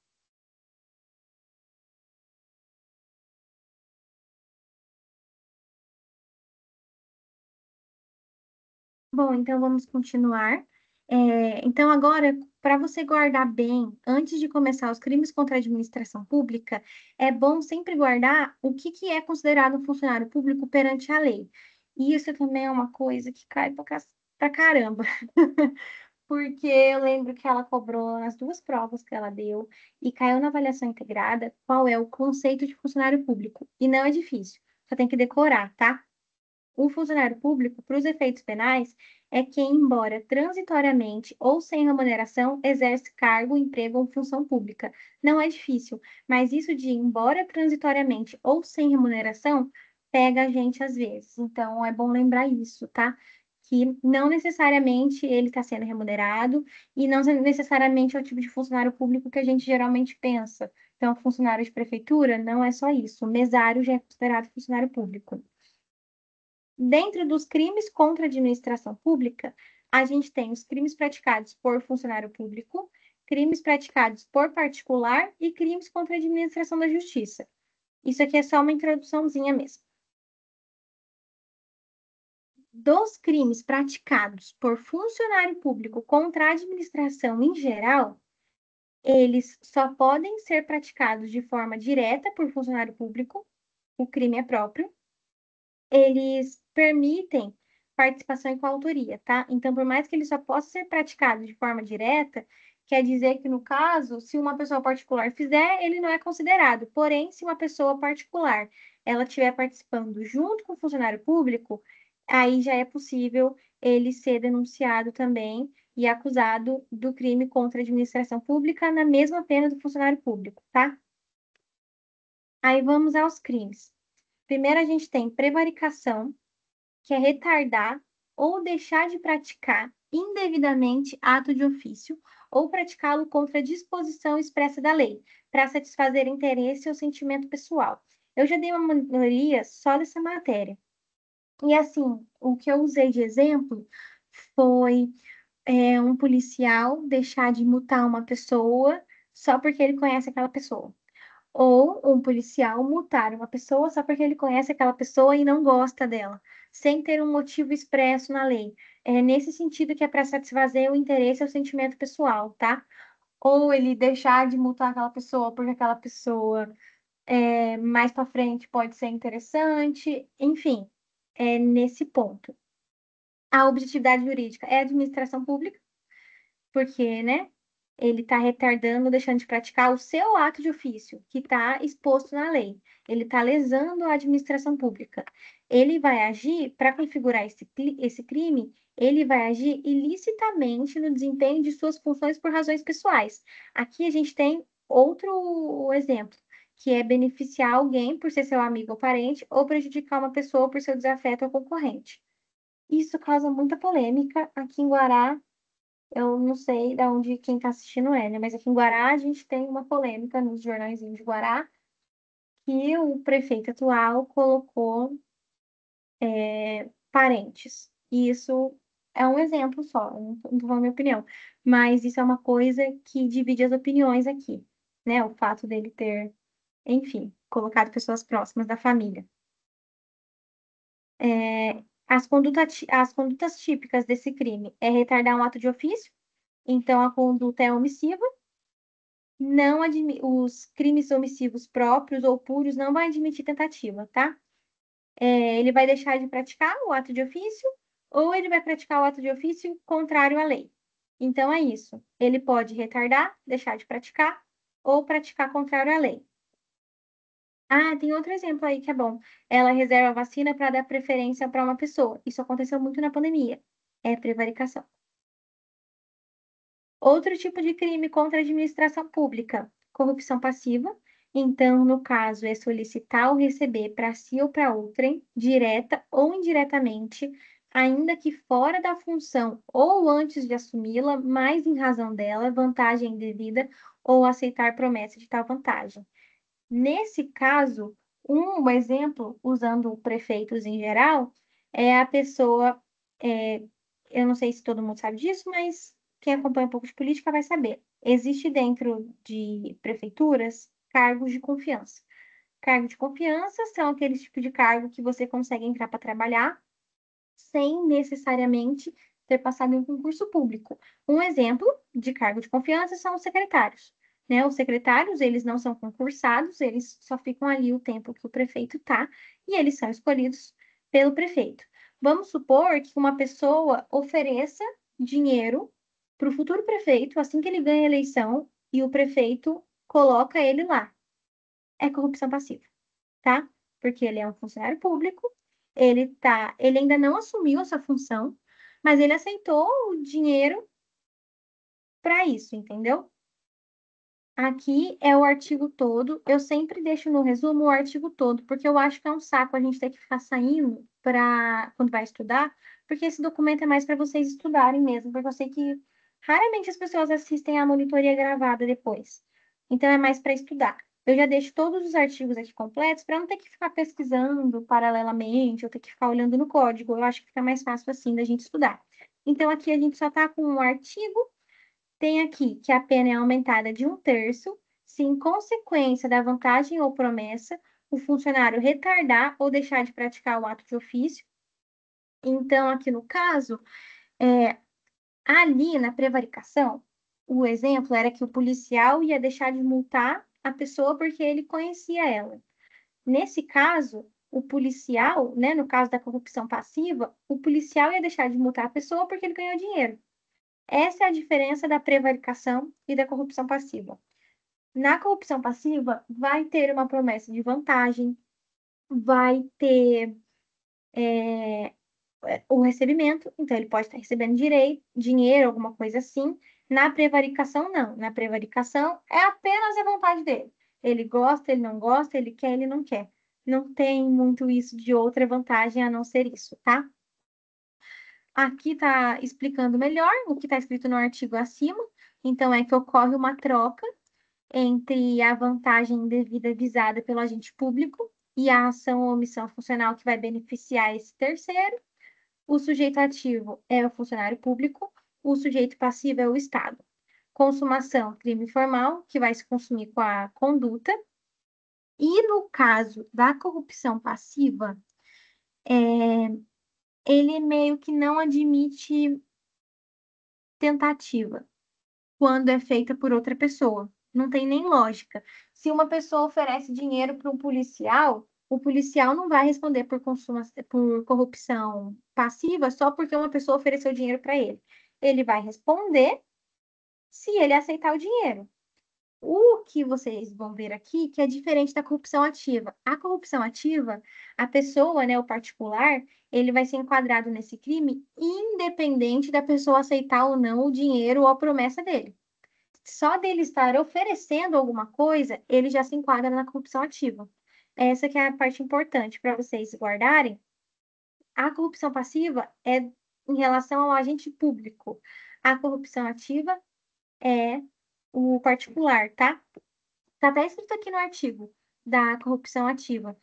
[SPEAKER 1] Bom, então vamos continuar. Então, agora, para você guardar bem, antes de começar os crimes contra a administração pública, é bom sempre guardar o que, que é considerado um funcionário público perante a lei. E isso também é uma coisa que cai pra caramba, porque eu lembro que ela cobrou nas duas provas que ela deu e caiu na avaliação integrada qual é o conceito de funcionário público. E não é difícil, só tem que decorar, tá? O funcionário público, para os efeitos penais, é quem, embora transitoriamente ou sem remuneração, exerce cargo, emprego ou função pública. Não é difícil, mas isso de embora transitoriamente ou sem remuneração, pega a gente às vezes. Então, é bom lembrar isso, tá? Que não necessariamente ele está sendo remunerado e não necessariamente é o tipo de funcionário público que a gente geralmente pensa. Então, funcionário de prefeitura não é só isso. O mesário já é considerado funcionário público. Dentro dos crimes contra a administração pública, a gente tem os crimes praticados por funcionário público, crimes praticados por particular e crimes contra a administração da justiça. Isso aqui é só uma introduçãozinha mesmo. Dos crimes praticados por funcionário público contra a administração em geral, eles só podem ser praticados de forma direta por funcionário público, o crime é próprio, eles permitem participação e coautoria, tá? Então, por mais que ele só possa ser praticado de forma direta, quer dizer que, no caso, se uma pessoa particular fizer, ele não é considerado. Porém, se uma pessoa particular ela estiver participando junto com o funcionário público, aí já é possível ele ser denunciado também e acusado do crime contra a administração pública na mesma pena do funcionário público, tá? Aí vamos aos crimes. Primeiro, a gente tem prevaricação, que é retardar ou deixar de praticar indevidamente ato de ofício ou praticá-lo contra a disposição expressa da lei, para satisfazer interesse ou sentimento pessoal. Eu já dei uma maioria só dessa matéria. E assim, o que eu usei de exemplo foi um policial deixar de multar uma pessoa só porque ele conhece aquela pessoa. Ou um policial multar uma pessoa só porque ele conhece aquela pessoa e não gosta dela, sem ter um motivo expresso na lei. É nesse sentido que é para satisfazer o interesse ou sentimento pessoal, tá? Ou ele deixar de multar aquela pessoa porque aquela pessoa mais para frente pode ser interessante, enfim. nesse ponto. A objetividade jurídica é a administração pública, porque, né, ele está retardando, deixando de praticar o seu ato de ofício, que está exposto na lei. Ele está lesando a administração pública. Ele vai agir, para configurar esse crime, ele vai agir ilicitamente no desempenho de suas funções por razões pessoais. Aqui a gente tem outro exemplo, que é beneficiar alguém por ser seu amigo ou parente, ou prejudicar uma pessoa por seu desafeto ou concorrente. Isso causa muita polêmica aqui em Guará. Eu não sei de onde quem está assistindo é, né? Mas aqui em Guará a gente tem uma polêmica nos jornaizinhos de Guará que o prefeito atual colocou parentes. E isso é um exemplo só, não estou falando minha opinião. Mas isso é uma coisa que divide as opiniões aqui, né? O fato dele ter, enfim, colocado pessoas próximas da família. As condutas típicas desse crime é retardar um ato de ofício, então a conduta é omissiva. Não os crimes omissivos próprios ou puros não vai admitir tentativa, tá? Ele vai deixar de praticar o ato de ofício ou ele vai praticar o ato de ofício contrário à lei. Então é isso. Ele pode retardar, deixar de praticar ou praticar contrário à lei. Ah, tem outro exemplo aí que é bom. Ela reserva a vacina para dar preferência para uma pessoa. Isso aconteceu muito na pandemia. É prevaricação. Outro tipo de crime contra a administração pública, corrupção passiva. Então, no caso, é solicitar ou receber para si ou para outrem, direta ou indiretamente, ainda que fora da função ou antes de assumi-la, mas em razão dela, vantagem indevida ou aceitar promessa de tal vantagem. Nesse caso, um exemplo, usando prefeitos em geral, é a pessoa, é, eu não sei se todo mundo sabe disso, mas quem acompanha um pouco de política vai saber. Existe dentro de prefeituras cargos de confiança. Cargo de confiança são aqueles tipos de cargo que você consegue entrar para trabalhar sem necessariamente ter passado em um concurso público. Um exemplo de cargo de confiança são os secretários, né? Os secretários, eles não são concursados, eles só ficam ali o tempo que o prefeito tá, e eles são escolhidos pelo prefeito. Vamos supor que uma pessoa ofereça dinheiro para o futuro prefeito assim que ele ganha a eleição e o prefeito coloca ele lá. É corrupção passiva, tá? Porque ele é um funcionário público, ele ainda não assumiu essa função, mas ele aceitou o dinheiro para isso, entendeu? Aqui é o artigo todo. Eu sempre deixo no resumo o artigo todo, porque eu acho que é um saco a gente ter que ficar saindo para quando vai estudar, porque esse documento é mais para vocês estudarem mesmo, porque eu sei que raramente as pessoas assistem a monitoria gravada depois. Então é mais para estudar. Eu já deixo todos os artigos aqui completos para não ter que ficar pesquisando paralelamente ou ter que ficar olhando no código. Eu acho que fica mais fácil assim da gente estudar. Então aqui a gente só está com um artigo, tem aqui que a pena é aumentada de 1/3 se, em consequência da vantagem ou promessa, o funcionário retardar ou deixar de praticar o ato de ofício. Então, aqui no caso, ali na prevaricação, o exemplo era que o policial ia deixar de multar a pessoa porque ele conhecia ela. Nesse caso, o policial, né, no caso da corrupção passiva, o policial ia deixar de multar a pessoa porque ele ganhou dinheiro. Essa é a diferença da prevaricação e da corrupção passiva. Na corrupção passiva, vai ter uma promessa de vantagem, vai ter o recebimento, então ele pode estar recebendo dinheiro, alguma coisa assim. Na prevaricação, não. Na prevaricação, é apenas a vontade dele. Ele gosta, ele não gosta, ele quer, ele não quer. Não tem muito isso de outra vantagem a não ser isso, tá? Aqui está explicando melhor o que está escrito no artigo acima. Então, é que ocorre uma troca entre a vantagem devida visada pelo agente público e a ação ou omissão funcional que vai beneficiar esse terceiro. O sujeito ativo é o funcionário público, o sujeito passivo é o Estado. Consumação, crime formal, que vai se consumir com a conduta. E no caso da corrupção passiva, ele meio que não admite tentativa quando é feita por outra pessoa. Não tem nem lógica. Se uma pessoa oferece dinheiro para um policial, O policial não vai responder por corrupção passiva só porque uma pessoa ofereceu dinheiro para ele. Ele vai responder se ele aceitar o dinheiro. O que vocês vão ver aqui, que é diferente da corrupção ativa. A corrupção ativa, a pessoa, né, o particular, ele vai ser enquadrado nesse crime independente da pessoa aceitar ou não o dinheiro ou a promessa dele. Só dele estar oferecendo alguma coisa, ele já se enquadra na corrupção ativa. Essa que é a parte importante para vocês guardarem. A corrupção passiva é em relação ao agente público. A corrupção ativa é o particular, tá? Tá até escrito aqui no artigo da corrupção ativa,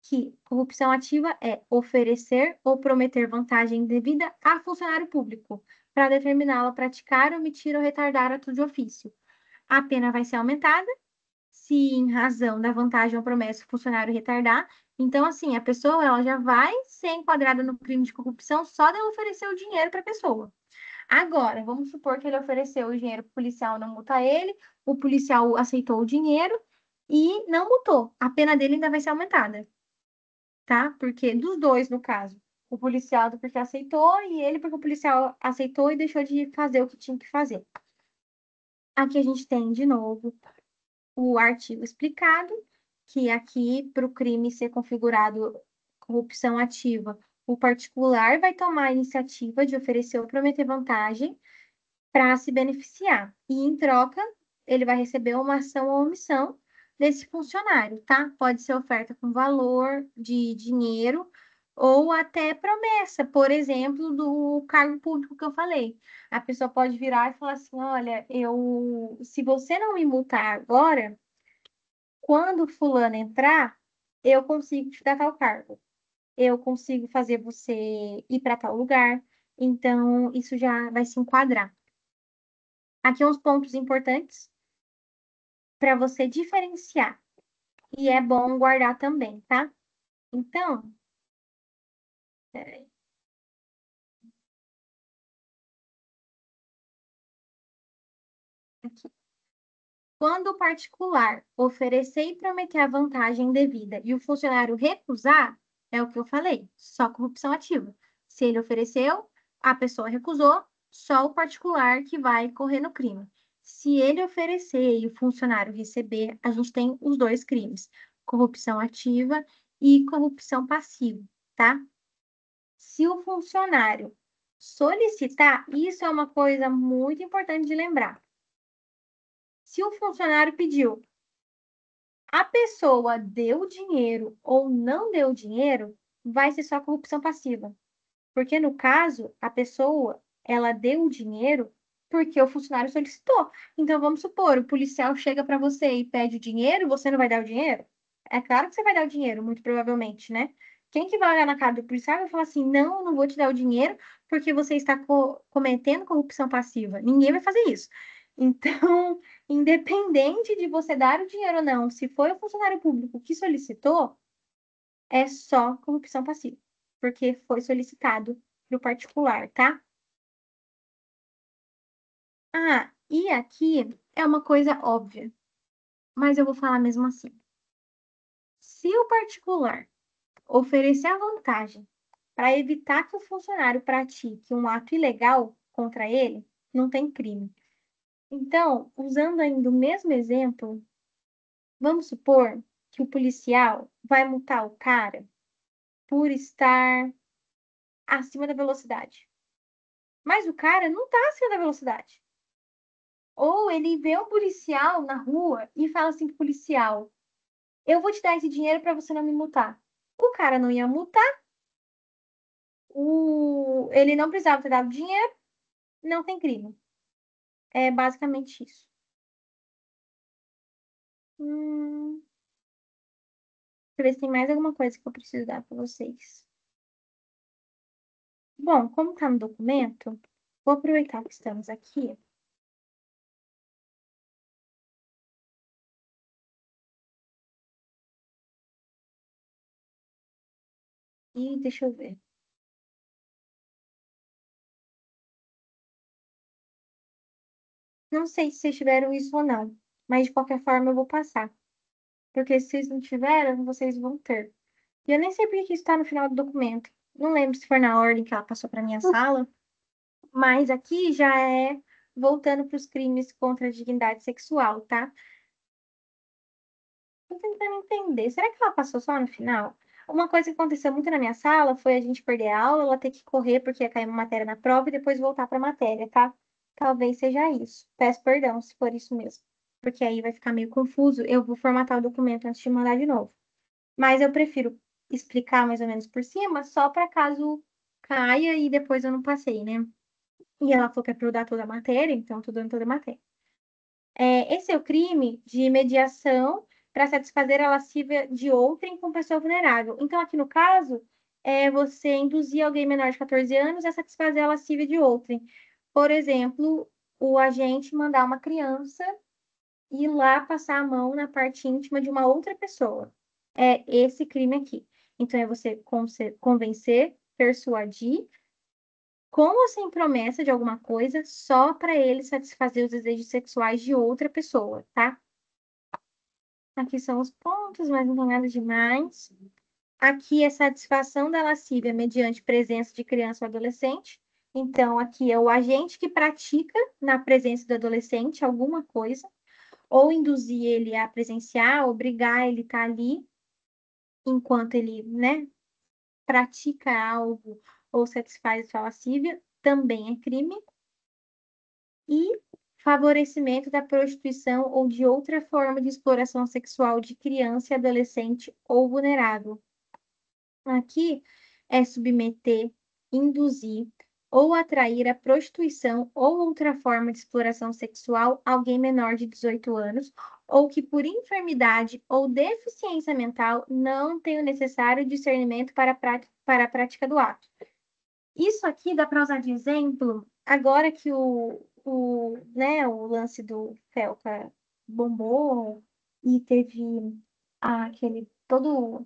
[SPEAKER 1] que corrupção ativa é oferecer ou prometer vantagem indevida a funcionário público para determiná-lo a praticar, omitir ou retardar ato de ofício. A pena vai ser aumentada se em razão da vantagem ou promessa o funcionário retardar. Então, assim, a pessoa ela já vai ser enquadrada no crime de corrupção só dela oferecer o dinheiro para a pessoa. Agora, vamos supor que ele ofereceu o dinheiro para o policial não multar ele, o policial aceitou o dinheiro e não multou. A pena dele ainda vai ser aumentada, tá? Porque dos dois, no caso. O policial porque aceitou e ele porque o policial aceitou e deixou de fazer o que tinha que fazer. Aqui a gente tem, de novo, o artigo explicado, que aqui, para o crime ser configurado corrupção ativa, o particular vai tomar a iniciativa de oferecer ou prometer vantagem para se beneficiar. E, em troca, ele vai receber uma ação ou omissão desse funcionário, tá? Pode ser oferta com valor de dinheiro ou até promessa, por exemplo, do cargo público que eu falei. A pessoa pode virar e falar assim: olha, se você não me multar agora, quando fulano entrar, eu consigo te dar tal cargo. Eu consigo fazer você ir para tal lugar. Então, isso já vai se enquadrar. Aqui uns pontos importantes para você diferenciar. E é bom guardar também, tá? Então, peraí, aqui. Quando o particular oferecer e prometer a vantagem devida e o funcionário recusar, é o que eu falei, só corrupção ativa. Se ele ofereceu, a pessoa recusou, só o particular que vai correr no crime. Se ele oferecer e o funcionário receber, a gente tem os dois crimes: corrupção ativa e corrupção passiva, tá? Se o funcionário solicitar, isso é uma coisa muito importante de lembrar. Se o funcionário pediu, a pessoa deu dinheiro ou não deu dinheiro, vai ser só corrupção passiva. Porque no caso, a pessoa, ela deu o dinheiro porque o funcionário solicitou. Então vamos supor, o policial chega para você e pede o dinheiro, você não vai dar o dinheiro? É claro que você vai dar o dinheiro, muito provavelmente, né? Quem que vai olhar na cara do policial e vai falar assim: não, não vou te dar o dinheiro porque você está cometendo corrupção passiva? Ninguém vai fazer isso. Então, independente de você dar o dinheiro ou não, se foi o funcionário público que solicitou, é só corrupção passiva, porque foi solicitado para o particular, tá? Ah, e aqui é uma coisa óbvia, mas eu vou falar mesmo assim. Se o particular oferecer a vantagem para evitar que o funcionário pratique um ato ilegal contra ele, não tem crime. Então, usando ainda o mesmo exemplo, vamos supor que o policial vai multar o cara por estar acima da velocidade. Mas o cara não está acima da velocidade. Ou ele vê um policial na rua e fala assim pro policial: eu vou te dar esse dinheiro para você não me multar. O cara não ia multar, ele não precisava ter dado dinheiro, não tem crime. É basicamente isso. Deixa eu ver se tem mais alguma coisa que eu preciso dar para vocês. Bom, como está no documento, vou aproveitar que estamos aqui. E deixa eu ver. Não sei se vocês tiveram isso ou não, mas de qualquer forma eu vou passar. Porque se vocês não tiveram, vocês vão ter. E eu nem sei por que isso está no final do documento. Não lembro se foi na ordem que ela passou para minha sala, mas aqui já é voltando para os crimes contra a dignidade sexual, tá? Tô tentando entender. Será que ela passou só no final? Uma coisa que aconteceu muito na minha sala foi a gente perder a aula, ela ter que correr porque ia cair uma matéria na prova e depois voltar para a matéria, tá? Talvez seja isso. Peço perdão se for isso mesmo, porque aí vai ficar meio confuso. Eu vou formatar o documento antes de mandar de novo. Mas eu prefiro explicar mais ou menos por cima, só para caso caia e depois eu não passei, né? E ela falou que é para eu dar toda a matéria, então eu tô dando toda a matéria. Esse é o crime de mediação para satisfazer a lascívia de outrem com pessoa vulnerável. Então, aqui no caso, é você induzir alguém menor de 14 anos a satisfazer a lascívia de outrem. Por exemplo, o agente mandar uma criança ir lá passar a mão na parte íntima de uma outra pessoa. É esse crime aqui. Então, é você convencer, persuadir, com ou sem promessa de alguma coisa, só para ele satisfazer os desejos sexuais de outra pessoa, tá? Aqui são os pontos, mas não tem nada demais. Aqui é satisfação da lascívia mediante presença de criança ou adolescente. Então, aqui é o agente que pratica na presença do adolescente alguma coisa, ou induzir ele a presenciar, obrigar ele a estar ali enquanto ele, né, pratica algo ou satisfaz a sua lascívia, também é crime. E favorecimento da prostituição ou de outra forma de exploração sexual de criança e adolescente ou vulnerável. Aqui é submeter, induzir ou atrair à prostituição ou outra forma de exploração sexual alguém menor de 18 anos ou que por enfermidade ou deficiência mental não tem o necessário discernimento para a prática do ato. Isso aqui dá para usar de exemplo, agora que o lance do Felca bombou e teve aquele todo,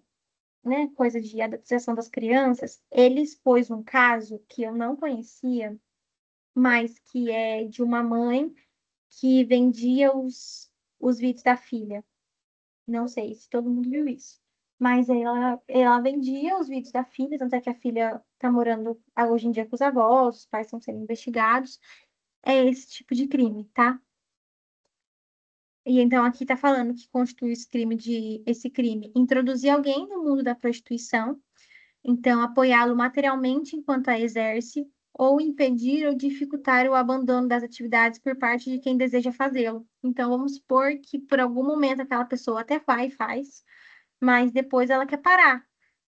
[SPEAKER 1] né, coisa de adaptação das crianças, ele expôs um caso que eu não conhecia, mas que é de uma mãe que vendia os vídeos da filha. Não sei se todo mundo viu isso. Mas ela vendia os vídeos da filha, tanto é que a filha tá morando hoje em dia com os avós, os pais estão sendo investigados. É esse tipo de crime, tá? E então aqui tá falando que constitui esse crime, introduzir alguém no mundo da prostituição, então apoiá-lo materialmente enquanto a exerce, ou impedir ou dificultar o abandono das atividades por parte de quem deseja fazê-lo. Então vamos supor que por algum momento aquela pessoa até faz, mas depois ela quer parar.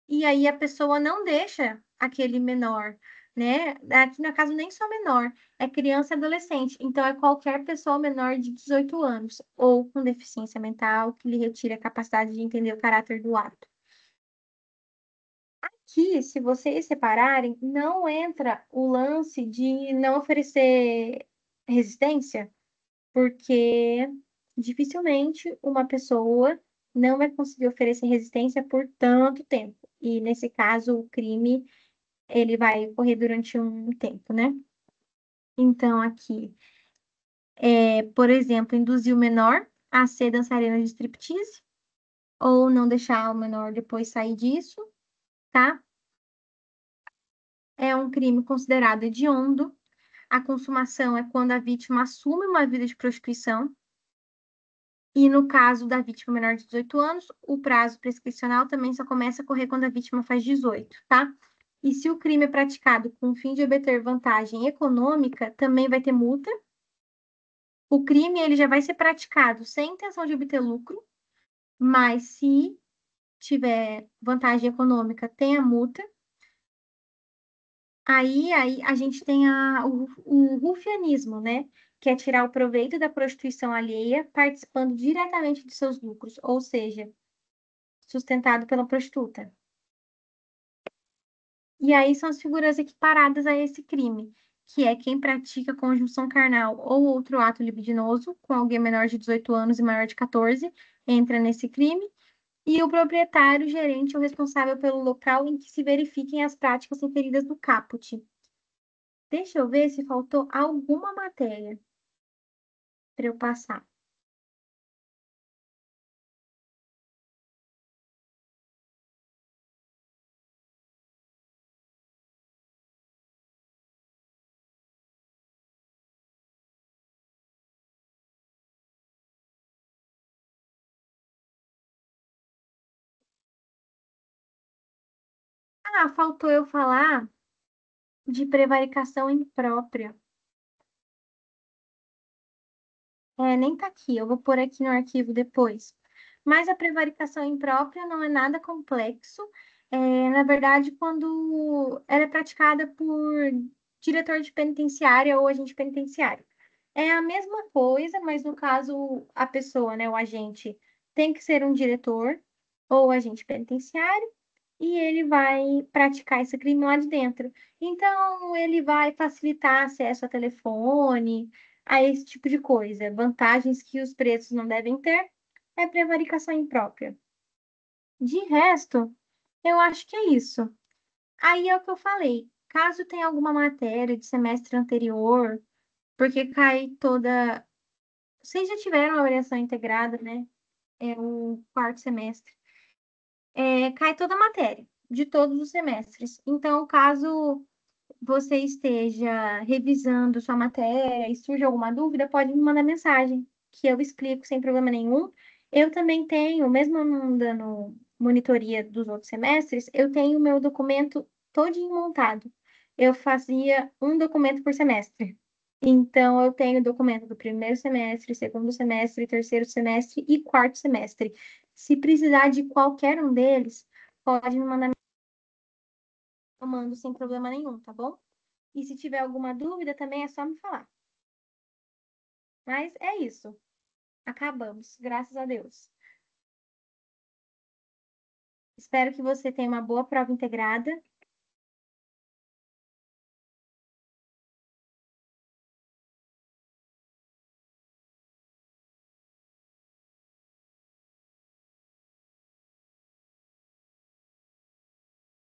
[SPEAKER 1] E aí a pessoa não deixa aquele menor, né? Aqui no caso nem só menor, é criança e adolescente. Então é qualquer pessoa menor de 18 anos ou com deficiência mental que lhe retire a capacidade de entender o caráter do ato. Aqui, se vocês separarem, não entra o lance de não oferecer resistência, porque dificilmente uma pessoa não vai conseguir oferecer resistência por tanto tempo. E nesse caso, o crime ele vai ocorrer durante um tempo, né? Então, aqui, por exemplo, induzir o menor a ser dançarina de striptease, ou não deixar o menor depois sair disso, tá? É um crime considerado hediondo. A consumação é quando a vítima assume uma vida de prostituição. E no caso da vítima menor de 18 anos, o prazo prescricional também só começa a correr quando a vítima faz 18, tá? E se o crime é praticado com o fim de obter vantagem econômica, também vai ter multa. O crime ele já vai ser praticado sem intenção de obter lucro, mas se tiver vantagem econômica, tem a multa. Aí a gente tem o rufianismo, né? Que é tirar o proveito da prostituição alheia, participando diretamente de seus lucros, ou seja, sustentado pela prostituta. E aí são as figuras equiparadas a esse crime, que é quem pratica conjunção carnal ou outro ato libidinoso com alguém menor de 18 anos e maior de 14, entra nesse crime, e o proprietário, gerente ou responsável pelo local em que se verifiquem as práticas referidas no caput. Deixa eu ver se faltou alguma matéria para eu passar. Ah, faltou eu falar de prevaricação imprópria. Nem tá aqui, eu vou pôr aqui no arquivo depois. Mas a prevaricação imprópria não é nada complexo. Na verdade, quando ela é praticada por diretor de penitenciária ou agente penitenciário. É a mesma coisa, mas no caso, a pessoa, né, o agente, tem que ser um diretor ou agente penitenciário e ele vai praticar esse crime lá de dentro. Então, ele vai facilitar acesso a telefone, a esse tipo de coisa. Vantagens que os presos não devem ter é prevaricação imprópria. De resto, eu acho que é isso. Aí é o que eu falei. Caso tenha alguma matéria de semestre anterior, porque cai toda. Vocês já tiveram a avaliação integrada, né? É o quarto semestre. Cai toda a matéria, de todos os semestres. Então, caso você esteja revisando sua matéria e surge alguma dúvida, pode me mandar mensagem, que eu explico sem problema nenhum. Eu também tenho, mesmo não dando monitoria dos outros semestres, eu tenho o meu documento todinho montado. Eu fazia um documento por semestre. Então, eu tenho documento do primeiro semestre, segundo semestre, terceiro semestre e quarto semestre. Se precisar de qualquer um deles, pode me mandar, eu mando sem problema nenhum, tá bom? E se tiver alguma dúvida também é só me falar. Mas é isso. Acabamos, graças a Deus. Espero que você tenha uma boa prova integrada